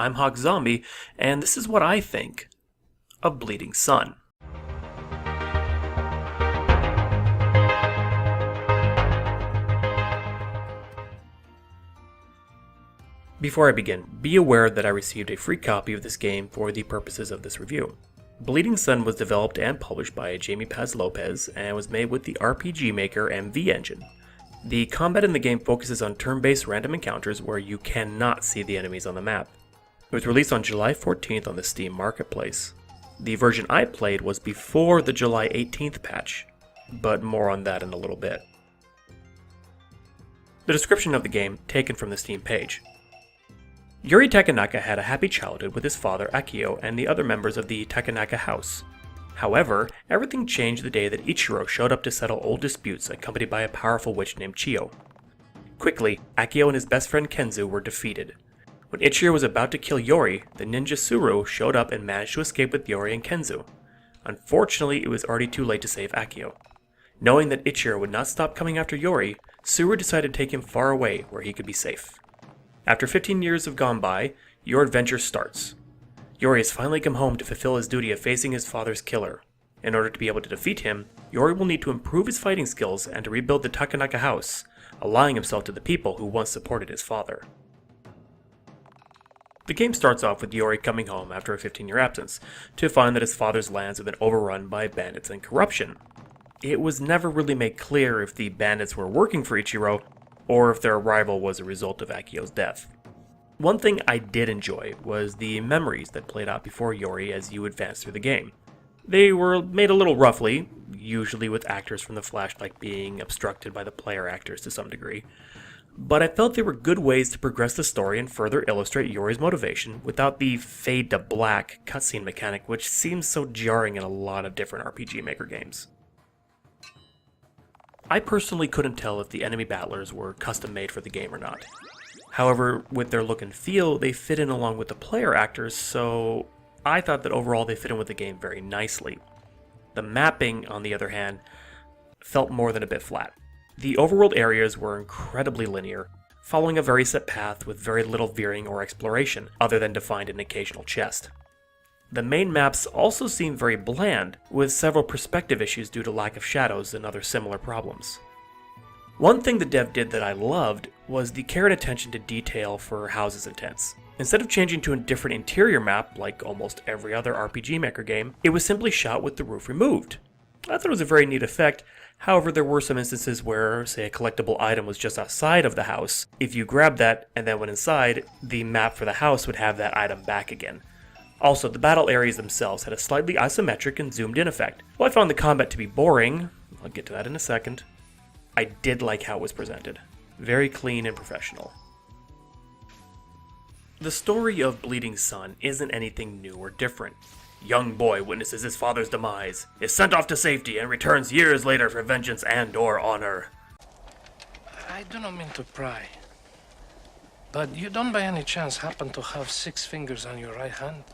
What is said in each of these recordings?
I'm HawkZombie, and this is what I think of Bleeding Sun. Before I begin, be aware that I received a free copy of this game for the purposes of this review. Bleeding Sun was developed and published by Jamie Paz Lopez and was made with the RPG Maker MV engine. The combat in the game focuses on turn-based random encounters where you cannot see the enemies on the map. It was released on July 14th on the Steam Marketplace. The version I played was before the July 18th patch, but more on that in a little bit. The description of the game taken from the Steam page. Yuri Takanaka had a happy childhood with his father Akio and the other members of the Takanaka house. However, everything changed the day that Ichiro showed up to settle old disputes accompanied by a powerful witch named Chiyo. Quickly, Akio and his best friend Kenzu were defeated. When Ichiro was about to kill Yori, the ninja Suru showed up and managed to escape with Yori and Kenzu. Unfortunately, it was already too late to save Akio. Knowing that Ichiro would not stop coming after Yori, Suru decided to take him far away where he could be safe. After 15 years have gone by, your adventure starts. Yori has finally come home to fulfill his duty of facing his father's killer. In order to be able to defeat him, Yori will need to improve his fighting skills and to rebuild the Takanaka house, allying himself to the people who once supported his father. The game starts off with Yori coming home after a 15-year absence, to find that his father's lands have been overrun by bandits and corruption. It was never really made clear if the bandits were working for Ichiro, or if their arrival was a result of Akio's death. One thing I did enjoy was the memories that played out before Yori as you advanced through the game. They were made a little roughly, usually with actors from the flashback being obstructed by the player actors to some degree, but I felt they were good ways to progress the story and further illustrate Yori's motivation without the fade to black cutscene mechanic which seems so jarring in a lot of different RPG Maker games. I personally couldn't tell if the enemy battlers were custom made for the game or not. However, with their look and feel, they fit in along with the player actors, so I thought that overall they fit in with the game very nicely. The mapping, on the other hand, felt more than a bit flat. The overworld areas were incredibly linear, following a very set path with very little veering or exploration, other than to find an occasional chest. The main maps also seem very bland, with several perspective issues due to lack of shadows and other similar problems. One thing the dev did that I loved was the care and attention to detail for houses and tents. Instead of changing to a different interior map, like almost every other RPG Maker game, it was simply shot with the roof removed. I thought it was a very neat effect. However, there were some instances where, say, a collectible item was just outside of the house. If you grabbed that and then went inside, the map for the house would have that item back again. Also, the battle areas themselves had a slightly isometric and zoomed in effect. While I found the combat to be boring, I'll get to that in a second, I did like how it was presented. Very clean and professional. The story of Bleeding Sun isn't anything new or different. Young boy witnesses his father's demise, is sent off to safety, and returns years later for vengeance and/or honor. I do not mean to pry, but you don't by any chance happen to have 6 fingers on your right hand?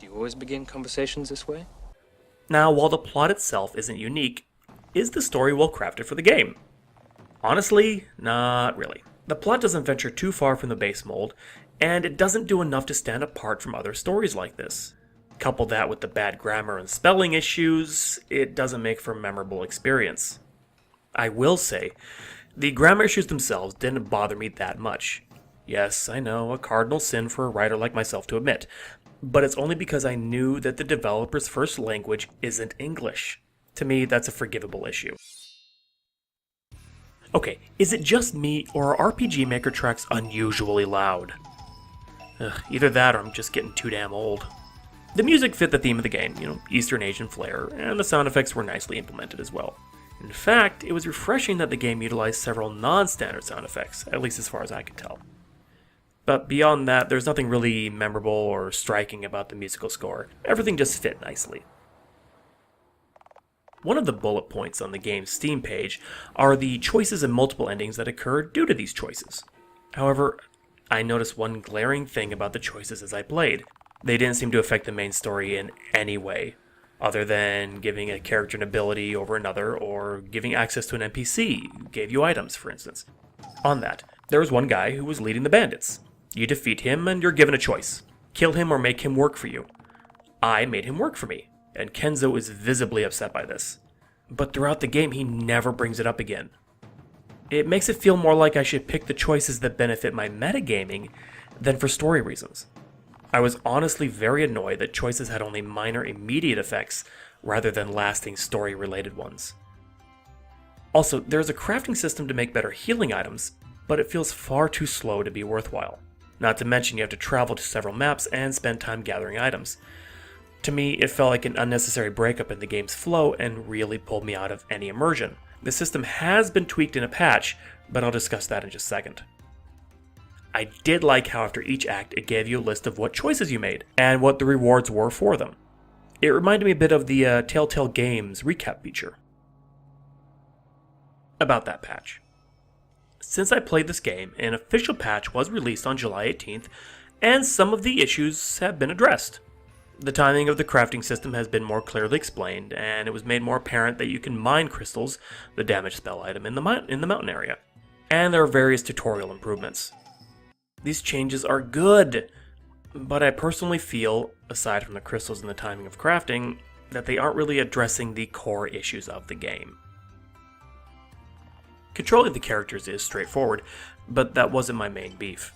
Do you always begin conversations this way? Now, while the plot itself isn't unique, is the story well crafted for the game? Honestly, not really. The plot doesn't venture too far from the base mold, and it doesn't do enough to stand apart from other stories like this. Couple that with the bad grammar and spelling issues, it doesn't make for a memorable experience. I will say, the grammar issues themselves didn't bother me that much. Yes, I know, a cardinal sin for a writer like myself to admit, but it's only because I knew that the developer's first language isn't English. To me, that's a forgivable issue. Okay, is it just me, or are RPG Maker tracks unusually loud? Either that or I'm just getting too damn old. The music fit the theme of the game, Eastern Asian flair, and the sound effects were nicely implemented as well. In fact, it was refreshing that the game utilized several non-standard sound effects, at least as far as I could tell. But beyond that, there's nothing really memorable or striking about the musical score. Everything just fit nicely. One of the bullet points on the game's Steam page are the choices and multiple endings that occur due to these choices. However, I noticed one glaring thing about the choices as I played. They didn't seem to affect the main story in any way, other than giving a character an ability over another, or giving access to an NPC who gave you items, for instance. On that, there was one guy who was leading the bandits. You defeat him and you're given a choice. Kill him or make him work for you. I made him work for me, and Kenzo is visibly upset by this. But throughout the game, he never brings it up again. It makes it feel more like I should pick the choices that benefit my metagaming than for story reasons. I was honestly very annoyed that choices had only minor immediate effects rather than lasting story-related ones. Also, there's a crafting system to make better healing items, but it feels far too slow to be worthwhile. Not to mention you have to travel to several maps and spend time gathering items. To me, it felt like an unnecessary breakup in the game's flow and really pulled me out of any immersion. The system has been tweaked in a patch, but I'll discuss that in just a second. I did like how after each act it gave you a list of what choices you made, and what the rewards were for them. It reminded me a bit of the Telltale Games recap feature. About that patch. Since I played this game, an official patch was released on July 18th, and some of the issues have been addressed. The timing of the crafting system has been more clearly explained, and it was made more apparent that you can mine crystals, the damage spell item, in the mountain area. And there are various tutorial improvements. These changes are good, but I personally feel, aside from the crystals and the timing of crafting, that they aren't really addressing the core issues of the game. Controlling the characters is straightforward, but that wasn't my main beef.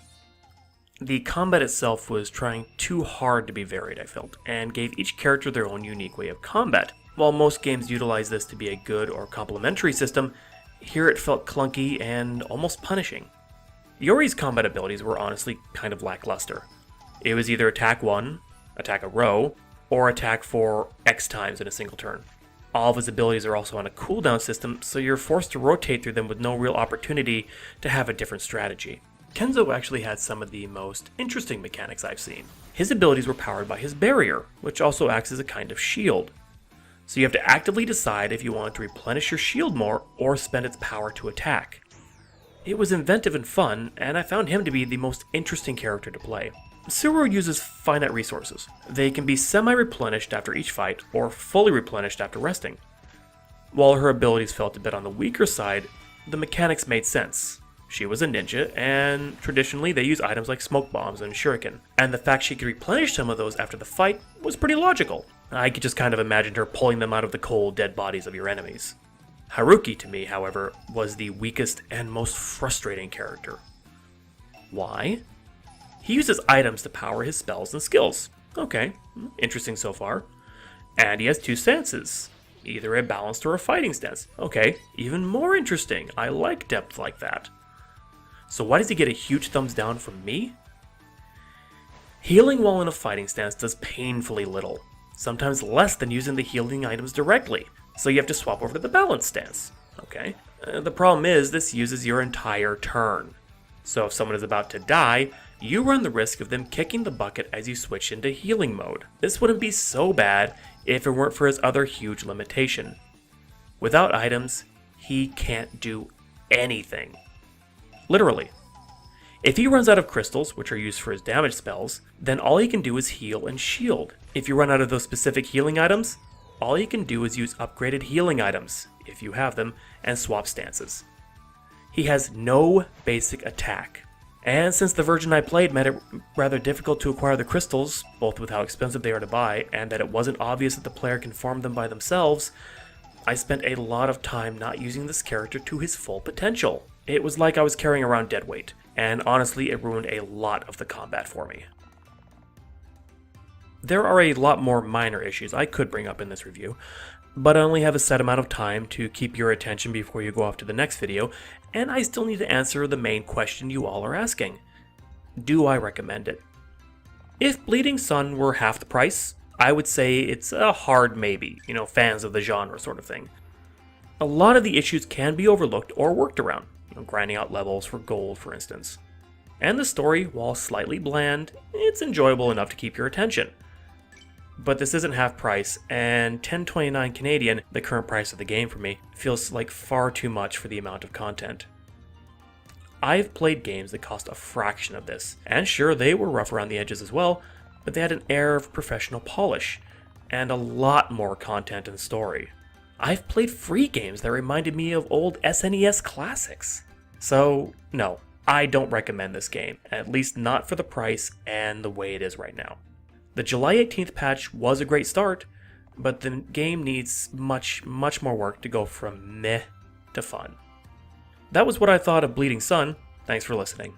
The combat itself was trying too hard to be varied, I felt, and gave each character their own unique way of combat. While most games utilize this to be a good or complementary system, here it felt clunky and almost punishing. Yori's combat abilities were honestly kind of lackluster. It was either attack 1, attack a row, or attack for X times in a single turn. All of his abilities are also on a cooldown system, so you're forced to rotate through them with no real opportunity to have a different strategy. Kenzo actually had some of the most interesting mechanics I've seen. His abilities were powered by his barrier, which also acts as a kind of shield. So you have to actively decide if you want to replenish your shield more or spend its power to attack. It was inventive and fun, and I found him to be the most interesting character to play. Suru uses finite resources. They can be semi-replenished after each fight, or fully replenished after resting. While her abilities felt a bit on the weaker side, the mechanics made sense. She was a ninja, and traditionally they use items like smoke bombs and shuriken, and the fact she could replenish some of those after the fight was pretty logical. I could just kind of imagine her pulling them out of the cold, dead bodies of your enemies. Haruki, to me, however, was the weakest and most frustrating character. Why? He uses items to power his spells and skills. Okay, interesting so far. And he has two stances, either a balanced or a fighting stance. Okay, even more interesting. I like depth like that. So why does he get a huge thumbs down from me? Healing while in a fighting stance does painfully little, sometimes less than using the healing items directly, so you have to swap over to the balanced stance. Okay. The problem is this uses your entire turn. So if someone is about to die, you run the risk of them kicking the bucket as you switch into healing mode. This wouldn't be so bad if it weren't for his other huge limitation. Without items, he can't do anything. Literally. If he runs out of crystals, which are used for his damage spells, then all he can do is heal and shield. If you run out of those specific healing items, all you can do is use upgraded healing items, if you have them, and swap stances. He has no basic attack. And since the version I played made it rather difficult to acquire the crystals, both with how expensive they are to buy, and that it wasn't obvious that the player can farm them by themselves, I spent a lot of time not using this character to his full potential. It was like I was carrying around dead weight, and honestly it ruined a lot of the combat for me. There are a lot more minor issues I could bring up in this review, but I only have a set amount of time to keep your attention before you go off to the next video, and I still need to answer the main question you all are asking. Do I recommend it? If Bleeding Sun were half the price, I would say it's a hard maybe, fans of the genre sort of thing. A lot of the issues can be overlooked or worked around, grinding out levels for gold for instance. And the story, while slightly bland, it's enjoyable enough to keep your attention. But this isn't half price, and $10.29 Canadian, the current price of the game for me, feels like far too much for the amount of content. I've played games that cost a fraction of this, and sure, they were rough around the edges as well, but they had an air of professional polish, and a lot more content and story. I've played free games that reminded me of old SNES classics. So, no, I don't recommend this game, at least not for the price and the way it is right now. The July 18th patch was a great start, but the game needs much more work to go from meh to fun. That was what I thought of Bleeding Sun. Thanks for listening.